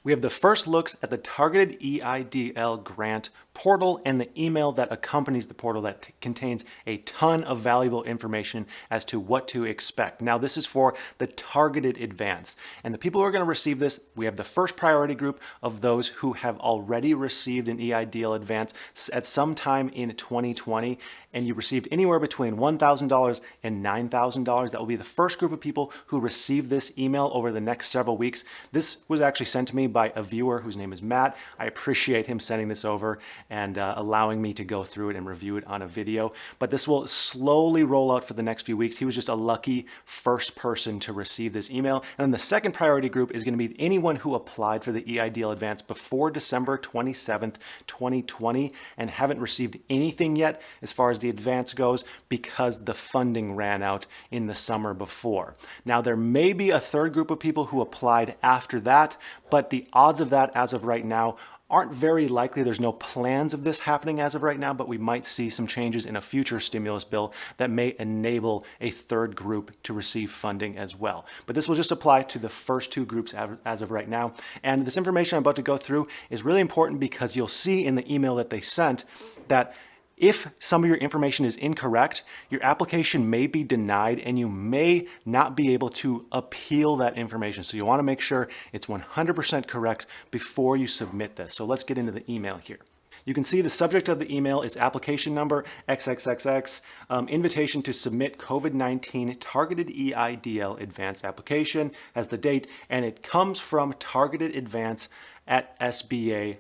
We have the first looks at the Targeted EIDL grant portal and the email that accompanies the portal that contains a ton of valuable information as to what to expect. Now, this is for the targeted advance. And the people who are going to receive this, we have the first priority group of those who have already received an EIDL advance at some time in 2020, and you received anywhere between $1,000 and $9,000. That will be the first group of people who receive this email over the next several weeks. This was actually sent to me by a viewer whose name is Matt. I appreciate him sending this over and allowing me to go through it and review it on a video. But this will slowly roll out for the next few weeks. He was just a lucky first person to receive this email. And then the second priority group is going to be anyone who applied for the EIDL advance before December 27th, 2020 and haven't received anything yet as far as the advance goes because the funding ran out in the summer before. Now, there may be a third group of people who applied after that, but the odds of that as of right now aren't very likely. There's no plans of this happening as of right now, but we might see some changes in a future stimulus bill that may enable a third group to receive funding as well. But this will just apply to the first two groups as of right now. And this information I'm about to go through is really important because you'll see in the email that they sent that if some of your information is incorrect, your application may be denied and you may not be able to appeal that information. So you want to make sure it's 100% correct before you submit this. So let's get into the email here. You can see the subject of the email is application number XXXX, invitation to submit COVID-19 targeted EIDL advanced application as the date, and it comes from Targeted Advance at SBA.gov.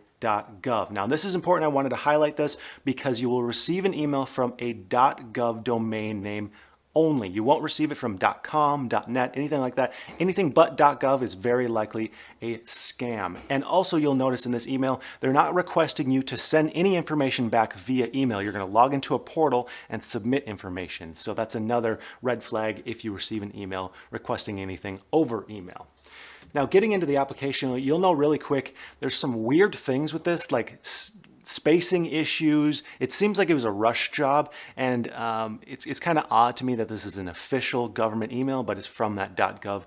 Now, this is important. I wanted to highlight this because you will receive an email from a .gov domain name only. You won't receive it from .com, .net, anything like that. Anything but .gov is very likely a scam. And also, you'll notice in this email, they're not requesting you to send any information back via email. You're going to log into a portal and submit information. So that's another red flag if you receive an email requesting anything over email. Now, getting into the application, you'll know really quick, there's some weird things with this, like spacing issues. It seems like it was a rush job, and it's kind of odd to me that this is an official government email, but it's from that .gov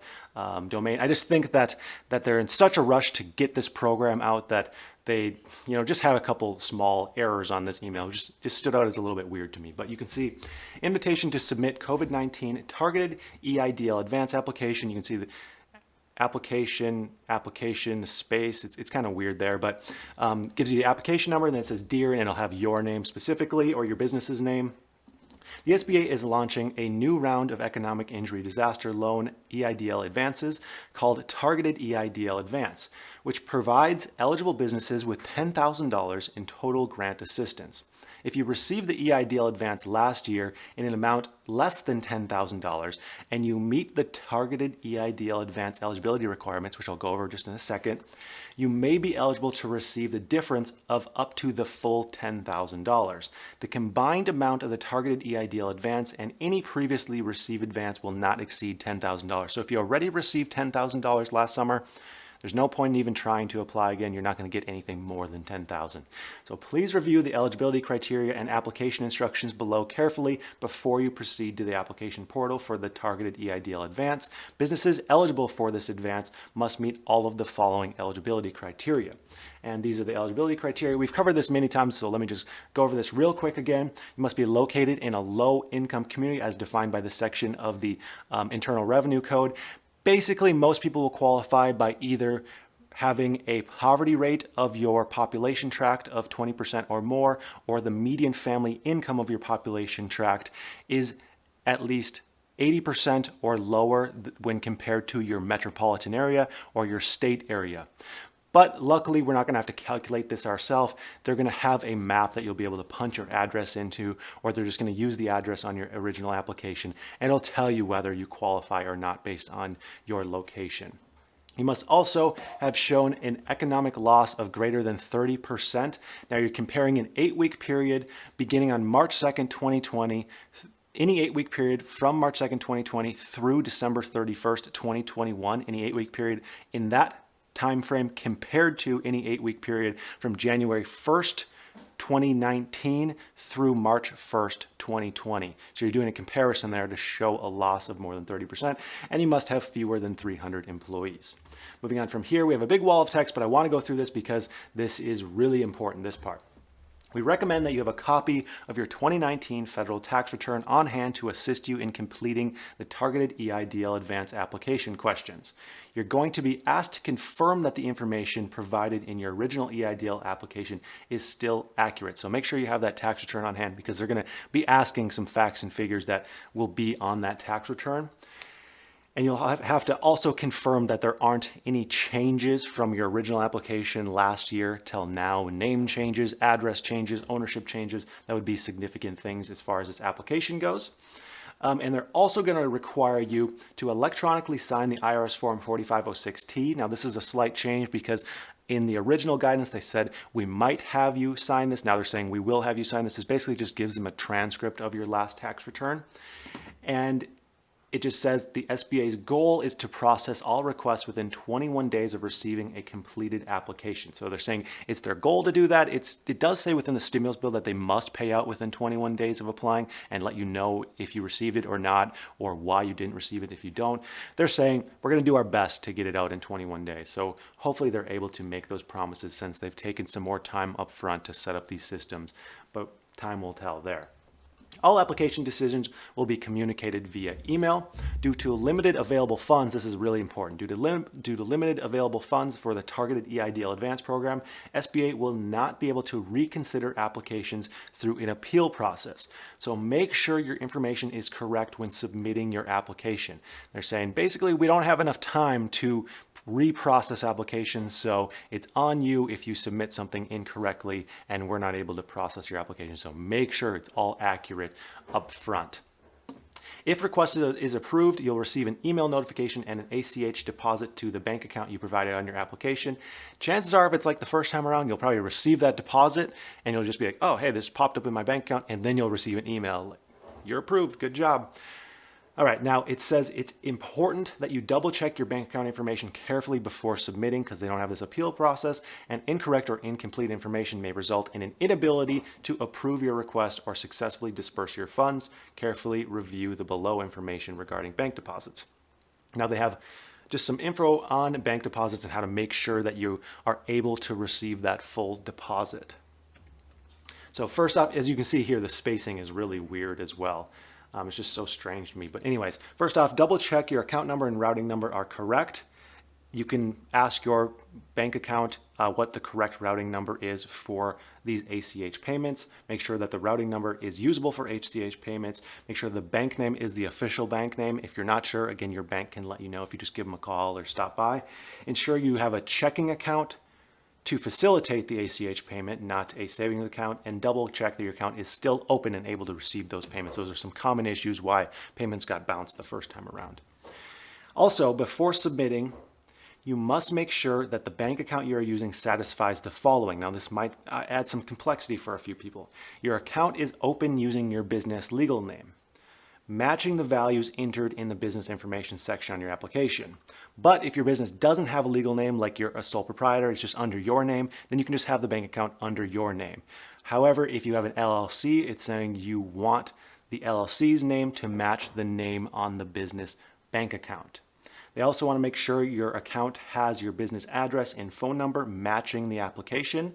domain. I just think that they're in such a rush to get this program out that they, just have a couple small errors on this email. Just stood out as a little bit weird to me. But you can see invitation to submit COVID-19 targeted EIDL advance application. You can see the application space. It's kind of weird there, but gives you the application number, and then it says Dear, and it'll have your name specifically or your business's name. The SBA is launching a new round of economic injury disaster loan EIDL advances called Targeted EIDL Advance, which provides eligible businesses with $10,000 in total grant assistance. If you received the EIDL advance last year in an amount less than $10,000 and you meet the targeted EIDL advance eligibility requirements, which I'll go over just in a second, you may be eligible to receive the difference of up to the full $10,000. The combined amount of the targeted EIDL advance and any previously received advance will not exceed $10,000. So if you already received $10,000 last summer, there's no point in even trying to apply again. You're not going to get anything more than $10,000. So please review the eligibility criteria and application instructions below carefully before you proceed to the application portal for the Targeted EIDL Advance. Businesses eligible for this advance must meet all of the following eligibility criteria. And these are the eligibility criteria. We've covered this many times, so let me just go over this real quick again. You must be located in a low-income community as defined by the section of the Internal Revenue Code. Basically, most people will qualify by either having a poverty rate of your population tract of 20% or more, or the median family income of your population tract is at least 80% or lower when compared to your metropolitan area or your state area. But luckily, we're not going to have to calculate this ourselves. They're going to have a map that you'll be able to punch your address into, or they're just going to use the address on your original application, and it'll tell you whether you qualify or not based on your location. You must also have shown an economic loss of greater than 30%. Now, you're comparing an 8-week period beginning on March 2nd, 2020, any 8-week period from March 2nd, 2020 through December 31st, 2021, any 8-week period in that time frame compared to any 8-week period from January 1st, 2019 through March 1st, 2020. So you're doing a comparison there to show a loss of more than 30%, and you must have fewer than 300 employees. Moving on from here, we have a big wall of text, but I want to go through this because this is really important, this part. We recommend that you have a copy of your 2019 federal tax return on hand to assist you in completing the Targeted EIDL advance application questions. You're going to be asked to confirm that the information provided in your original EIDL application is still accurate. So make sure you have that tax return on hand because they're going to be asking some facts and figures that will be on that tax return. And you'll have to also confirm that there aren't any changes from your original application last year till now. Name changes, address changes, ownership changes. That would be significant things as far as this application goes. And they're also going to require you to electronically sign the IRS Form 4506T. Now, this is a slight change because in the original guidance, they said we might have you sign this. Now they're saying we will have you sign this. This basically just gives them a transcript of your last tax return. And it just says the SBA's goal is to process all requests within 21 days of receiving a completed application. So they're saying it's their goal to do that. It does say within the stimulus bill that they must pay out within 21 days of applying and let you know if you received it or not, or why you didn't receive it if you don't. They're saying we're going to do our best to get it out in 21 days. So hopefully they're able to make those promises since they've taken some more time up front to set up these systems, but time will tell there. All application decisions will be communicated via email. Due to limited available funds, this is really important. Due to limited available funds for the Targeted EIDL Advance Program, SBA will not be able to reconsider applications through an appeal process. So make sure your information is correct when submitting your application. They're saying basically we don't have enough time to reprocess applications, so it's on you if you submit something incorrectly and we're not able to process your application. So make sure it's all accurate up front. If requested is approved, you'll receive an email notification and an ACH deposit to the bank account you provided on your application. Chances are, if it's like the first time around, you'll probably receive that deposit and you'll just be like, oh, hey, this popped up in my bank account, and then you'll receive an email like, you're approved, good job. All right, now it says it's important that you double check your bank account information carefully before submitting because they don't have this appeal process, and incorrect or incomplete information may result in an inability to approve your request or successfully disperse your funds. Carefully review the below information regarding bank deposits. Now they have just some info on bank deposits and how to make sure that you are able to receive that full deposit. So first off, as you can see here, the spacing is really weird as well. It's just so strange to me. But anyways, first off, double check your account number and routing number are correct. You can ask your bank account what the correct routing number is for these ACH payments. Make sure that the routing number is usable for ACH payments. Make sure the bank name is the official bank name. If you're not sure, again, your bank can let you know if you just give them a call or stop by. Ensure you have a checking account to facilitate the ACH payment, not a savings account, and double check that your account is still open and able to receive those payments. Those are some common issues why payments got bounced the first time around. Also, before submitting, you must make sure that the bank account you are using satisfies the following. Now, this might add some complexity for a few people. Your account is open using your business legal name, matching the values entered in the business information section on your application. But if your business doesn't have a legal name, like you're a sole proprietor, it's just under your name, then you can just have the bank account under your name. However, if you have an LLC, it's saying you want the LLC's name to match the name on the business bank account. They also want to make sure your account has your business address and phone number matching the application,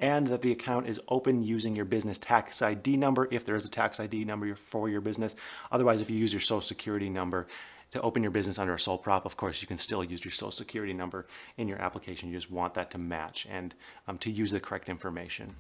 and that the account is open using your business tax ID number if there is a tax ID number for your business. Otherwise, if you use your social security number to open your business under a sole prop, of course, you can still use your social security number in your application. You just want that to match and to use the correct information.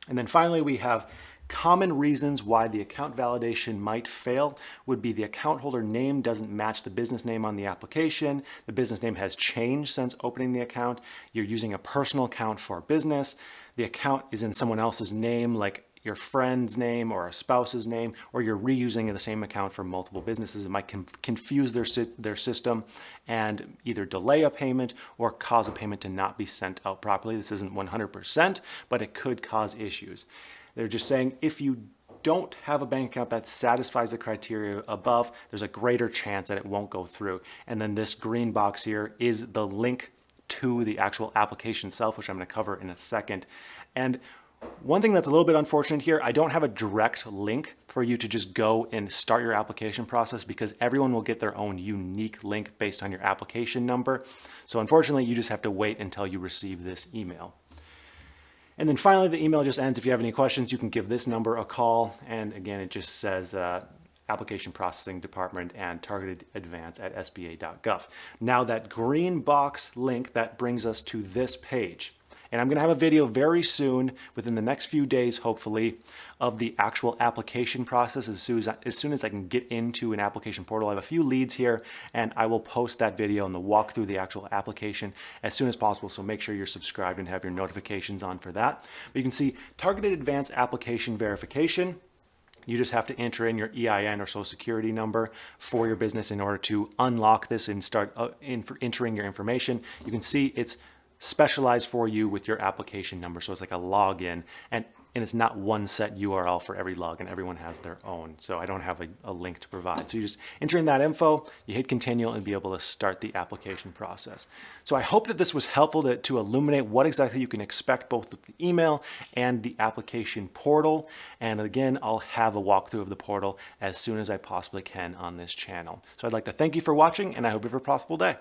And then finally, we have common reasons why the account validation might fail would be the account holder name doesn't match the business name on the application. The business name has changed since opening the account. You're using a personal account for business. The account is in someone else's name, like your friend's name or a spouse's name, or you're reusing the same account for multiple businesses. It might confuse their system and either delay a payment or cause a payment to not be sent out properly. This isn't 100%, but it could cause issues. They're just saying if you don't have a bank account that satisfies the criteria above, there's a greater chance that it won't go through. And then this green box here is the link to the actual application itself, which I'm going to cover in a second. And One thing that's a little bit unfortunate here, I don't have a direct link for you to just go and start your application process because everyone will get their own unique link based on your application number. So unfortunately, you just have to wait until you receive this email. And then finally, the email just ends. If you have any questions, you can give this number a call. And again, it just says Application Processing Department and Targeted Advance at sba.gov. Now that green box link, that brings us to this page. And I'm going to have a video very soon, within the next few days, hopefully, of the actual application process as soon as I can get into an application portal. I have a few leads here, and I will post that video and the walk through the actual application as soon as possible. So make sure you're subscribed and have your notifications on for that. But you can see Targeted Advanced Application Verification. You just have to enter in your EIN or social security number for your business in order to unlock this and start entering your information. You can see it's specialized for you with your application number. So it's like a login, and it's not one set URL for every login. Everyone has their own. So I don't have a link to provide. So you just enter in that info, you hit continue, and be able to start the application process. So I hope that this was helpful to illuminate what exactly you can expect both with the email and the application portal. And again, I'll have a walkthrough of the portal as soon as I possibly can on this channel. So I'd like to thank you for watching, and I hope you have a prosperous day.